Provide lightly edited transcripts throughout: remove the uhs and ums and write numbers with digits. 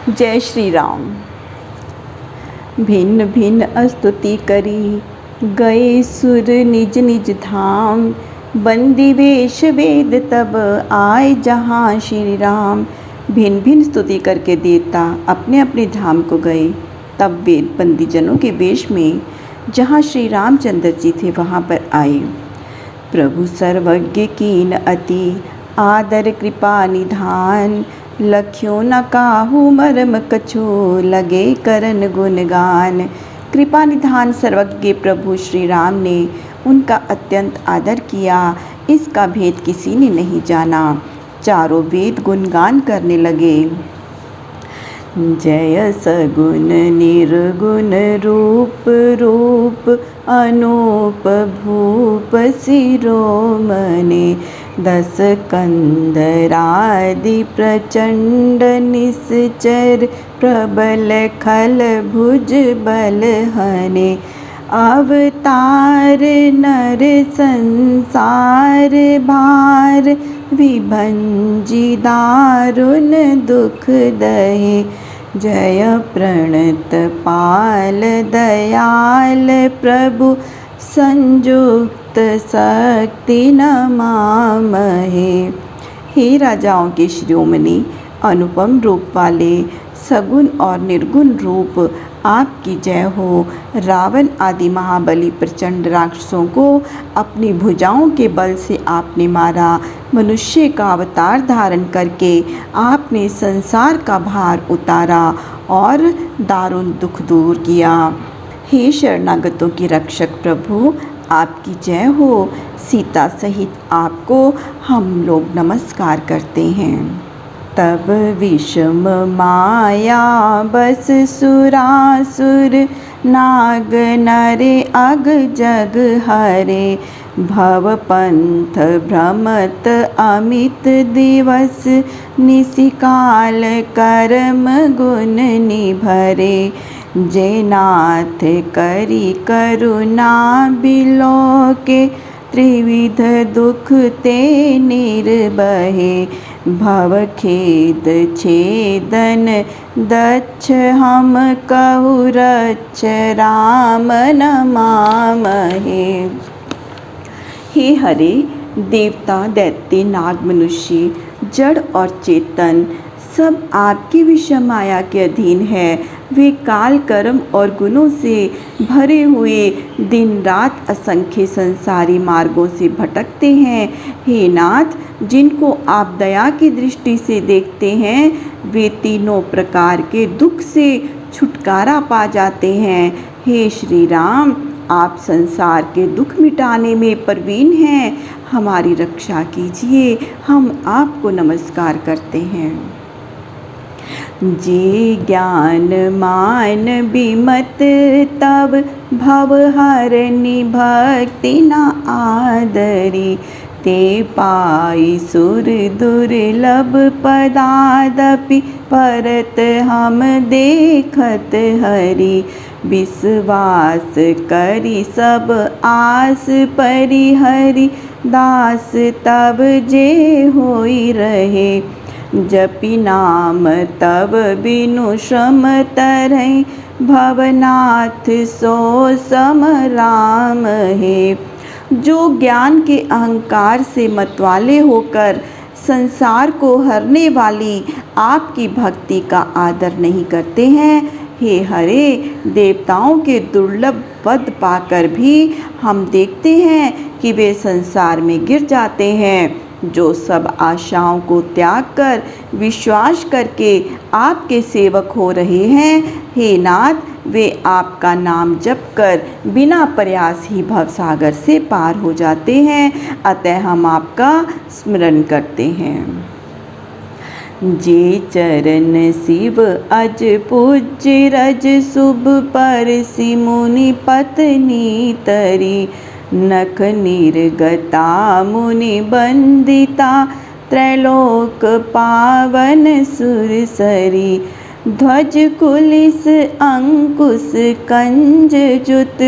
जय श्री राम। भिन्न भिन्न स्तुति करी गए सुर निज निज धाम। बंदी वेश वेद तब आए जहाँ श्री राम। भिन्न भिन्न स्तुति करके देवता अपने अपने धाम को गए। तब वेद बंदी जनों के वेश में जहाँ श्री रामचंद्र जी थे वहाँ पर आए। प्रभु सर्वज्ञ कीन अति आदर कृपा निधान। लख्यों न काहू मरम कछु लगे करन गुणगान। कृपा निधान सर्वज्ञ प्रभु श्री राम ने उनका अत्यंत आदर किया। इसका भेद किसी ने नहीं जाना। चारों वेद गुणगान करने लगे। जय सगुण निर्गुण रूप रूप अनूप भूप शिरोमणि। दस कंदरादि प्रचंड निश्चर प्रबल खल भुज बल हने। अवतार नर संसार भार विभंजी दारुण दुख दहे। जय प्रणत पाल दयाल प्रभु संयुक्त शक्ति नमामहे। हे राजाओं के शिरोमणि अनुपम रूप वाले सगुण और निर्गुण रूप आपकी जय हो। रावण आदि महाबली प्रचंड राक्षसों को अपनी भुजाओं के बल से आपने मारा। मनुष्य का अवतार धारण करके आपने संसार का भार उतारा और दारुण दुख दूर किया। हे शरणागतों के रक्षक प्रभु आपकी जय हो। सीता सहित आपको हम लोग नमस्कार करते हैं। तब विषम माया बस सुरासुर नाग नरे अग जग हरे। भव पंथ भ्रमत अमित दिवस निशिकाल कर्म गुण निभरे। जय नाथ करी करुणा बिलोके त्रिविध दुख ते निर्बहे। भव खेद छेदन दक्ष हम कहु रक्ष राम नमामहे। हे हरे देवता दैत्य नाग मनुष्य जड़ और चेतन सब आपकी विषम माया के अधीन है। वे काल कर्म और गुणों से भरे हुए दिन रात असंख्य संसारी मार्गों से भटकते हैं। हे नाथ जिनको आप दया की दृष्टि से देखते हैं वे तीनों प्रकार के दुख से छुटकारा पा जाते हैं। हे श्री राम आप संसार के दुख मिटाने में प्रवीण हैं। हमारी रक्षा कीजिए। हम आपको नमस्कार करते हैं। जे ज्ञान मान बिमत तब भव हरनि भक्ति न आदरी। ते पाई सुर दुर्लभ पदादपि परत हम देखत हरि। विश्वास करी सब आस परिहरि दास तब जे होई रहे। जपि नाम तब बिनु श्रम तरहि भवनाथ सो सम राम है। जो ज्ञान के अहंकार से मतवाले होकर संसार को हरने वाली आपकी भक्ति का आदर नहीं करते हैं। हे हरे देवताओं के दुर्लभ पद पाकर भी हम देखते हैं कि वे संसार में गिर जाते हैं। जो सब आशाओं को त्याग कर विश्वास करके आपके सेवक हो रहे हैं हे नाथ वे आपका नाम जप कर बिना प्रयास ही भवसागर से पार हो जाते हैं। अतः हम आपका स्मरण करते हैं। जे चरण शिव अज पूज्य रज शुभ पर सिमुनि पत्नी तरी। नख निर्गता मुनि बंदिता त्रैलोक पावन सुरसरी। ध्वज कुलिस अंकुश कंज जुत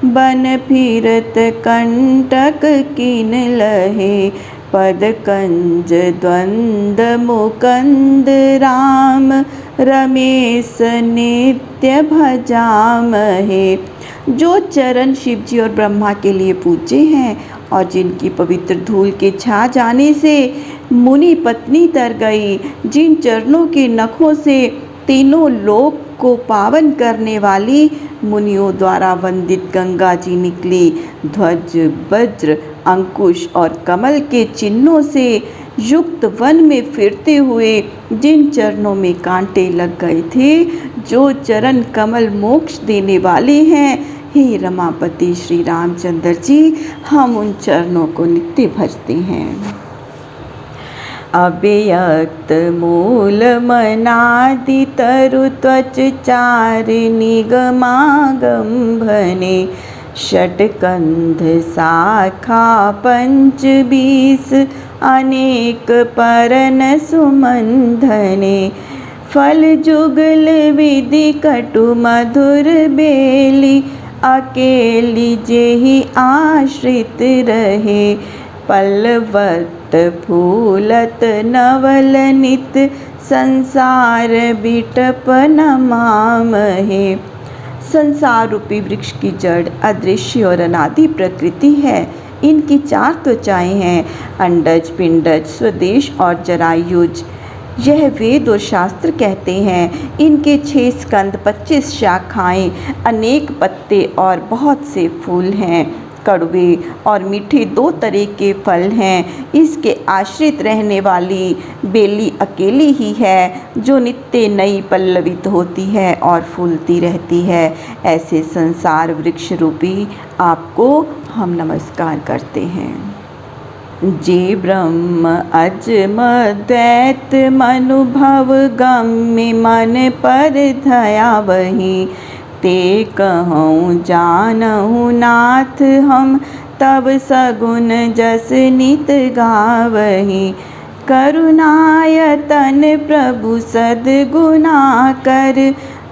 बन फिरत कंटक किन लहे। पद कंज द्वंद मुकंद राम रमेश नित्य भजामहे। जो चरण शिव जी और ब्रह्मा के लिए पूज्य हैं और जिनकी पवित्र धूल के छा जाने से मुनि पत्नी तर गई, जिन चरणों के नखों से तीनों लोक को पावन करने वाली मुनियों द्वारा वंदित गंगा जी निकली, ध्वज वज्र अंकुश और कमल के चिन्हों से युक्त वन में फिरते हुए जिन चरणों में कांटे लग गए थे, जो चरण कमल मोक्ष देने वाले हैं, हे रमापति श्री रामचंद्र जी, हम उन चरणों को नित्य भजते हैं। अव्यक्त मूल मनादि तरु त्वच चार निगमागम भने, षटकंध शाखा पंच बीस अनेक परन सुमंधने, फल जुगल विधि कटु मधुर बेली, अकेली जेहि आश्रित रहे, पल्लवत फूलत नवल नित संसार बिटप नमामहे। संसार रूपी वृक्ष की जड़ अदृश्य और अनादि प्रकृति है। इनकी चार त्वचाएं हैं, अंडज, पिंडज, स्वदेश और जरायुज। यह वेद और शास्त्र कहते हैं। इनके 6 स्कंद, 25 शाखाएं, अनेक पत्ते और बहुत से फूल हैं। कड़वे और मीठे 2 तरह के फल हैं। इसके आश्रित रहने वाली बेली अकेली ही है, जो नित्य नई पल्लवित होती है और फूलती रहती है। ऐसे संसार वृक्ष रूपी आपको हम नमस्कार करते हैं। जे ब्रह्म अजम द्वैत मनुभव गम्य मन पर धया वही, ते कहूँ जानहु नाथ हम तब सगुन जस नित गावही, करुणायतन प्रभु सद्गुना कर,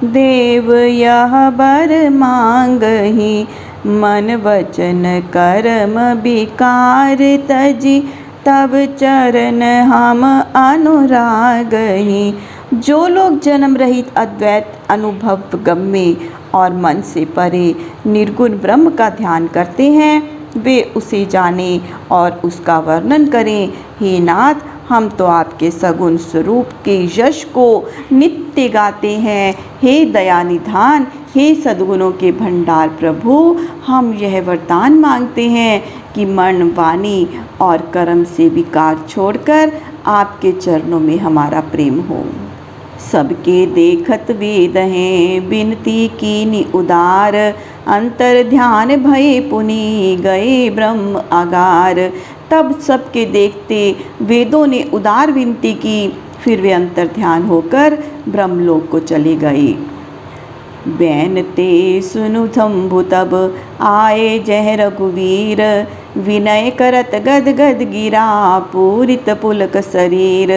देव यह बर मांगही, मन वचन कर्म विकार तजी, तब चरण हम अनुरागही। जो लोग जन्म रहित अद्वैत अनुभव गम्य और मन से परे निर्गुण ब्रह्म का ध्यान करते हैं, वे उसे जाने और उसका वर्णन करें। हे नाथ, हम तो आपके सगुण स्वरूप के यश को नित्य गाते हैं। हे दयानिधान, हे सद्गुणों के भंडार प्रभु, हम यह वरदान मांगते हैं कि मन, वाणी और कर्म से विकार छोड़कर आपके चरणों में हमारा प्रेम हो। सबके देखत वेद हैं, बिनती कीनी उदार, अंतर ध्यान भये पुनि गए ब्रह्म आगार। तब सबके देखते वेदों ने उदार विनती की, फिर वे अंतर ध्यान होकर ब्रह्मलोक को चले गए। बैनते सुनु शंभु तब आए जय रघुवीर, विनय करत गद गद गिरा पूरित पुलक शरीर।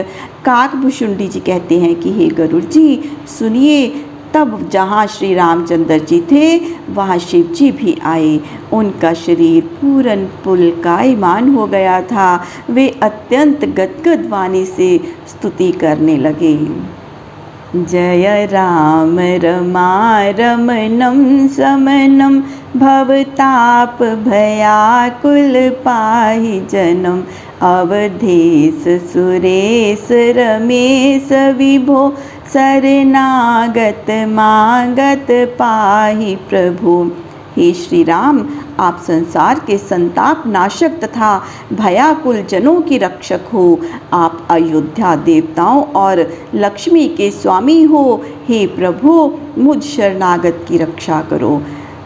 काकभुषुंडी जी कहते हैं कि हे गरुड़ जी सुनिए, तब जहाँ श्री रामचंद्र जी थे वहाँ शिव जी भी आए। उनका शरीर पूरन पुलकायमान हो गया था। वे अत्यंत गदगद वाणी से स्तुति करने लगे। जय राम रमा रमणं समनं, भवताप भयाकुल पाहि जनम, अवधेश सुरेश रमेश विभो, शरणागत मागत पाहि प्रभु। हे श्री राम, आप संसार के संताप नाशक तथा भयाकुल जनों के रक्षक हो। आप अयोध्या देवताओं और लक्ष्मी के स्वामी हो। हे प्रभु, मुझ शरणागत की रक्षा करो।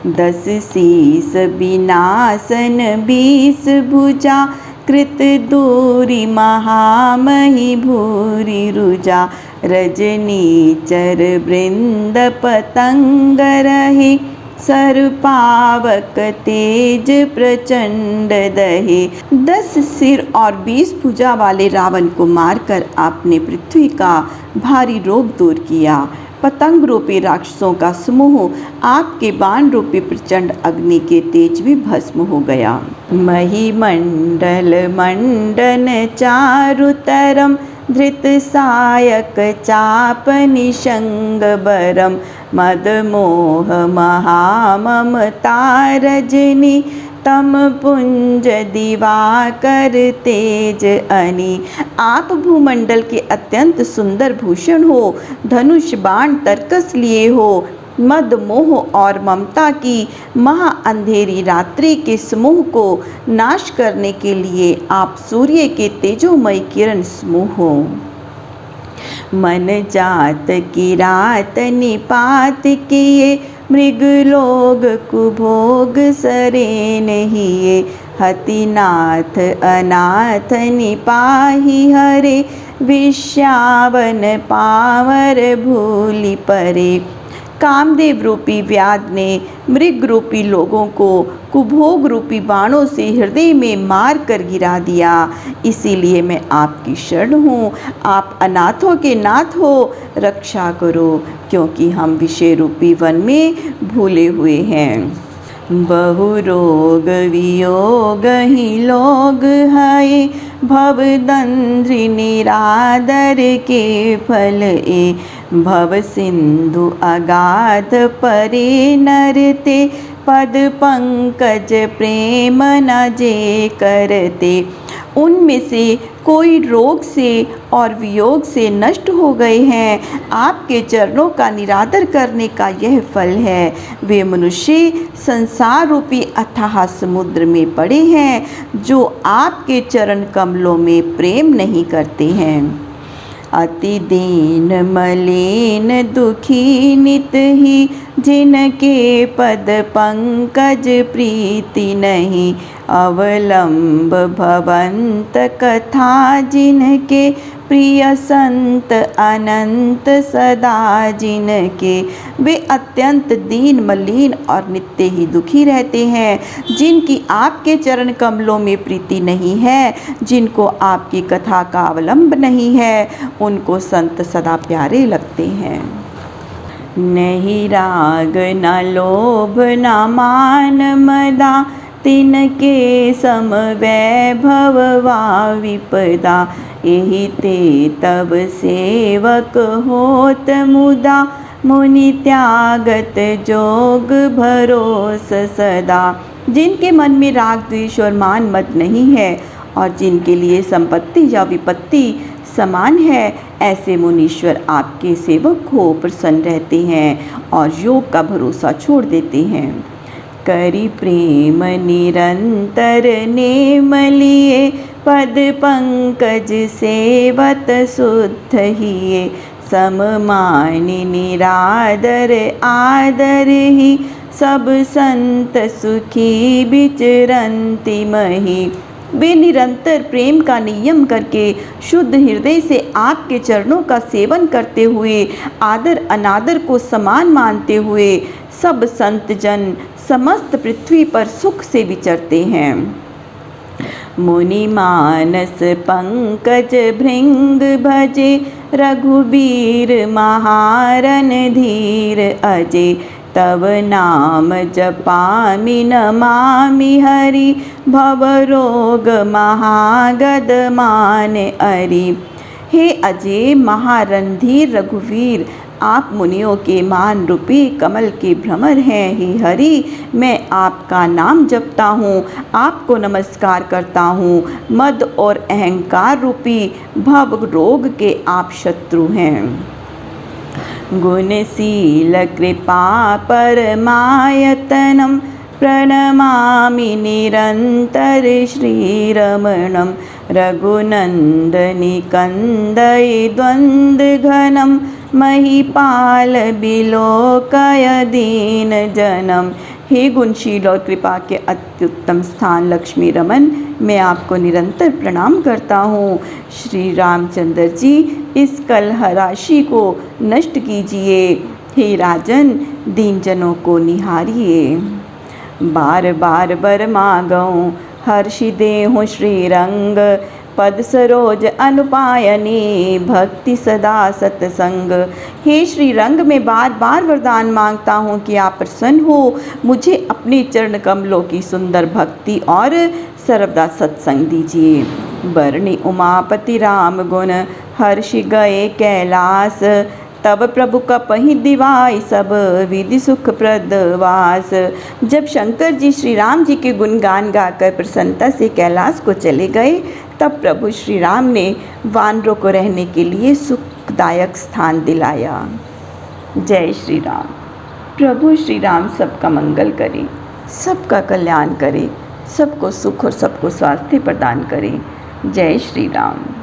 10 शीस विनाशन 20 भुजा, कृत दूरी महामही भूरि रुजा, रजनी चर वृंद पतंग रहे, सर्पावक तेज प्रचंड दहे। 10 सिर और 20 भुजा वाले रावण को मारकर आपने पृथ्वी का भारी रोग दूर किया। पतंग रूपी राक्षसों का समूह आपके बाण रूपी प्रचंड अग्नि के तेज भी भस्म हो गया। मही मंडल मंडन चारु तरम, धृत सायक चाप निशंग बरम मद मोह महाममता रजनी तम पुंज दिवाकर तेज अनी। आप भूमंडल के अत्यंत सुंदर भूषण हो, धनुष बाण तरकस लिए हो, मद मोह और ममता की महा अंधेरी रात्रि के समूह को नाश करने के लिए आप सूर्य के तेजोमय किरण समूह हो। मन जात की रात निपात किए, मृग लोग कुभोग सरे नहिए, हतिनाथ अनाथ निपाही हरे, विश्यावन पावर भूलि परे। कामदेव रूपी व्याध ने मृग रूपी लोगों को कुभोग रूपी बाणों से हृदय में मार कर गिरा दिया। इसीलिए मैं आपकी शरण हूँ। आप अनाथों के नाथ हो, रक्षा करो, क्योंकि हम विषय रूपी वन में भूले हुए हैं। बहु रोग वियोग ही लोग है, भवदंध्रि निरादर के फल ए, भव सिंधु अगाध परे नरते, पद पंकज प्रेम न जे करते। उनमें से कोई रोग से और वियोग से नष्ट हो गए हैं। आपके चरणों का निरादर करने का यह फल है। वे मनुष्य संसार रूपी अथाह समुद्र में पड़े हैं, जो आपके चरण कमलों में प्रेम नहीं करते हैं। अति दीन मलिन दुखी नित ही, जिनके पद पंकज प्रीति नहीं, अवलंब भवंत कथा जिनके, प्रिय संत अनंत सदा जिनके। वे अत्यंत दीन मलिन और नित्य ही दुखी रहते हैं, जिनकी आपके चरण कमलों में प्रीति नहीं है, जिनको आपकी कथा का अवलंब नहीं है, उनको संत सदा प्यारे लगते हैं। नहीं राग न लोभ न मान मदा, तिनके सम वैभव वा विपदा, एहि ते तब सेवक होत मुदा, मुनि त्यागत जोग भरोस सदा। जिनके मन में राग द्वेष और मान मद नहीं है और जिनके लिए संपत्ति या विपत्ति समान है, ऐसे मुनीश्वर आपके सेवक हो प्रसन्न रहते हैं और योग का भरोसा छोड़ देते हैं। करी प्रेम निरंतर नेम लिए, पद पंकज सेवत शुद्ध हिये, सम मानि निरादर आदर ही, सब संत सुखी विचरंति मही। वे निरंतर प्रेम का नियम करके शुद्ध हृदय से आपके चरणों का सेवन करते हुए, आदर अनादर को समान मानते हुए, सब संत जन समस्त पृथ्वी पर सुख से विचरते हैं। मुनि मानस पंकज भृंग भजे, रघुबीर महारन धीर अजे, तब नाम जपामि नमामि हरि, भव रोग महागद मान अरि। हे अजय महारणधीर रघुवीर, आप मुनियों के मान रूपी कमल के भ्रमर हैं। हे हरि, मैं आपका नाम जपता हूँ, आपको नमस्कार करता हूँ। मद और अहंकार रूपी भव रोग के आप शत्रु हैं। गुणशील कृपा परमायतनम, प्रणमामि निरंतर श्रीरमणं, रघुनंदनि कंदय द्वंद्व घनम, महिपाल बिलोकय दीन जनम। हे गुणशील और कृपा के अत्युत्तम स्थान लक्ष्मी रमन, मैं आपको निरंतर प्रणाम करता हूँ। श्री रामचंद्र जी, इस कलह राशि को नष्ट कीजिए। हे राजन, दीन जनों को निहारिए। बार बार बर मागऊँ, हर्षि देहु श्री रंग, पद सरोज अनुपायनी, भक्ति सदा सत्संग। हे श्री रंग, मैं बार बार वरदान मांगता हूँ कि आप प्रसन्न हो, मुझे अपने चरण कमलों की सुंदर भक्ति और सर्वदा सत्संग दीजिए। बरणी उमापति राम गुण, हर्ष गए कैलास, तब प्रभु कपहि दिवाई सब विधि सुख प्रदवास। जब शंकर जी श्री राम जी के गुणगान गाकर प्रसन्नता से कैलाश को चले गए, तब प्रभु श्री राम ने वानरों को रहने के लिए सुखदायक स्थान दिलाया। जय श्री राम। प्रभु श्री राम सबका मंगल करे, सबका कल्याण करे, सबको सुख और सबको स्वास्थ्य प्रदान करे। जय श्री राम।